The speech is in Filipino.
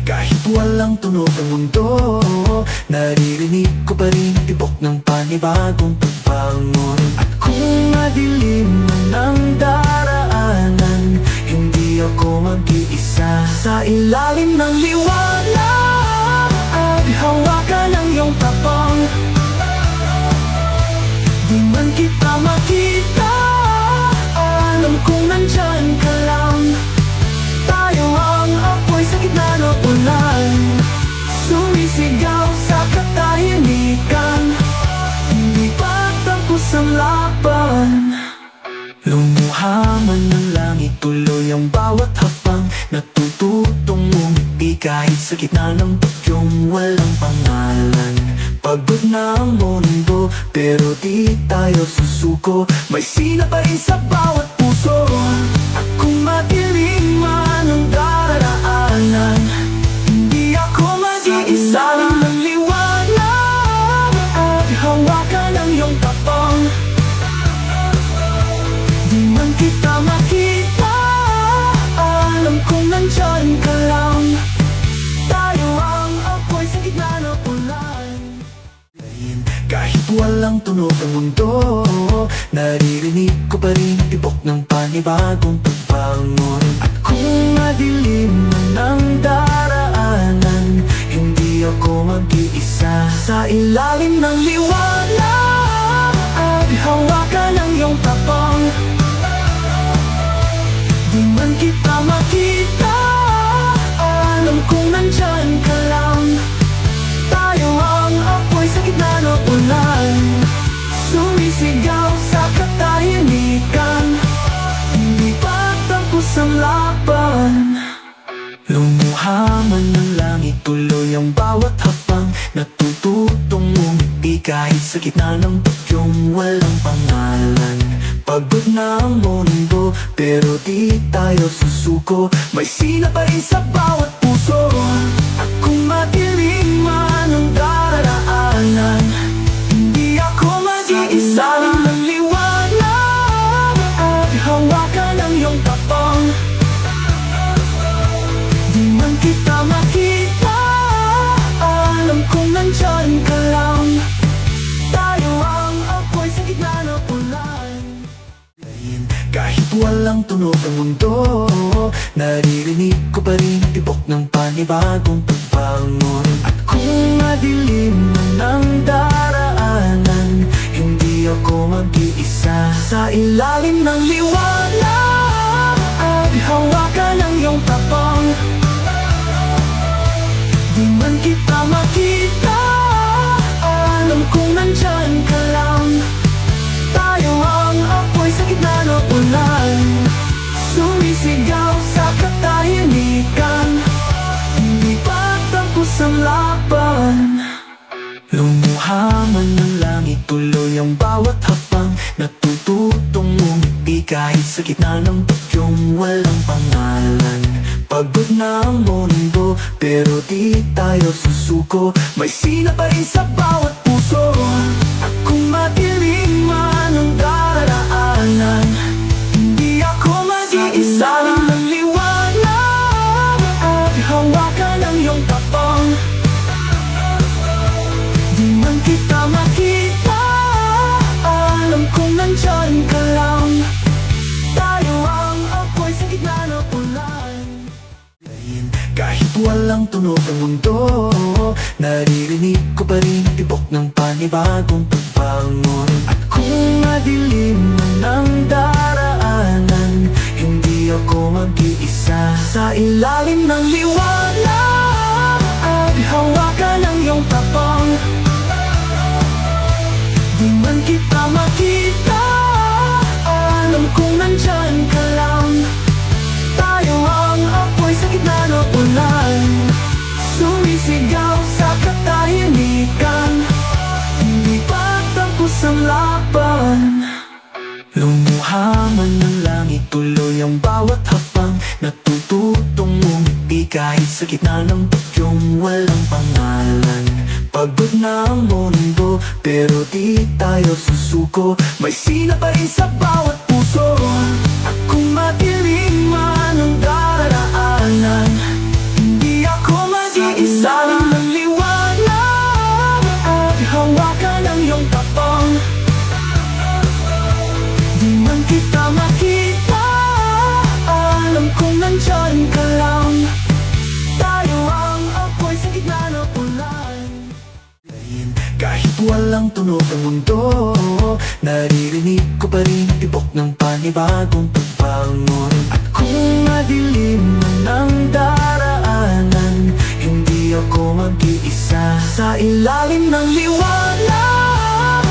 Kahit walang tunog ang mundo, naririnig ko pa rin tibok ng panibagong pagbangon. At kung madilim man ang daraanan, hindi ako mag-iisa. Sa ilalim ng liwanag, hawakan ang iyong tapang. Di man kita makita, alam kong nandyan ka lang. Tayo ang apoy sa gitna ng ulan, sumisigaw sa katahimikan. Hindi pa tapos ang laban. Lumuha man ng langit, tuloy ang bawat hakbang. Natututong umiti kahit sa gitna ng bagyong walang pangalan. Pagod na ang mundo, pero di tayo susuko. May sina pa rin sa bawat puso. At kung madilim man ang daraanan, hindi ako mag-iisa. Sa ilalim ng liwanag, hawakan ang iyong tapang. Di man kita makita, alam kong nandyan ka lang. Tayo ang apoy sa gitna ng ulan. Kahit walang tunog ang mundo, naririnig ko pa rin tibok ng panibagong pagbangon. At kung madilim man ang daraanan, hindi ako mag-iisa. Sa ilalim ng liwanag, hawakan ang iyong tapang. Di man kita makita, alam kong nandyan ka lang. Tayo ang apoy sa gitna ng ulan, sumisigaw sa katahimikan. Hindi pa tapos ang laban. Lumuha man ng langit, tuloy ang bawat hakbang. Natututong umiti kahit sa gitna ng bagyong walang pangalan. Pagod na ang mundo, pero di tayo susuko. May sina pa rin sa bawat puso. At kung madilim man ang daraanan, hindi ako mag-iisa. Sa ilalim ng liwanag, hawakan ang iyong tapang. Di man kita makita, alam kong nandyan ka lang. Tayo ang apoy sa gitna ng ulan. Kahit walang tunog ang mundo, naririnig ko pa rin tibok ng panibagong pagbangon. At kung madilim man ang daraanan, hindi ako mag-iisa. Sa ilalim ng liwanag, hawakan ang iyong tapang. Di man kita makita, alam kong nandyan ka lang. Tayo ang apoy sa gitna ng ulan, sumisigaw sa katahimikan. Hindi pa tapos ang laban. Lumuha man ng langit, tuloy ang bawat hakbang. Natututong umiti kahit sa gitna ng bagyong walang pangalan. Pagod na ang mundo, pero di tayo susuko. May sina pa rin sa bawat puso. At kung madilim man ang daraanan, hindi ako mag-iisa. Sa ilalim ng liwanag, hawakan ang iyong tapang. Di man kita makita, alam kong nandyan ka lang. Tayo ang apoy sa gitna ng ulan. Kahit walang tunog ang mundo, naririnig ko pa rin tibok ng panibagong pagbangon. At kung madilim man ang daraanan, hindi ako mag-iisa. Sa ilalim ng liwanag, hawakan ang iyong tapang. Di man kita makita, alam kong nandyan ka lang. Tayo ang apoy sa gitna ng ulan, sumisigaw sa katahimikan. Hindi pa tapos ang laban. Lumuha man ng langit, tuloy ang bawat hakbang. Natututong umiti kahit sa gitna ng bagyong walang pangalan. Pagod na ang mundo, pero di tayo susuko. May sina pa rin sa bawat puso. At kung madilim man ang daraanan, hindi ako walang tunog ang mundo, naririnig ko pa rin tibok ng panibagong pagbangon. At kung madilim man ang daraanan, hindi ako mag-iisa sa ilalim ng liwanag.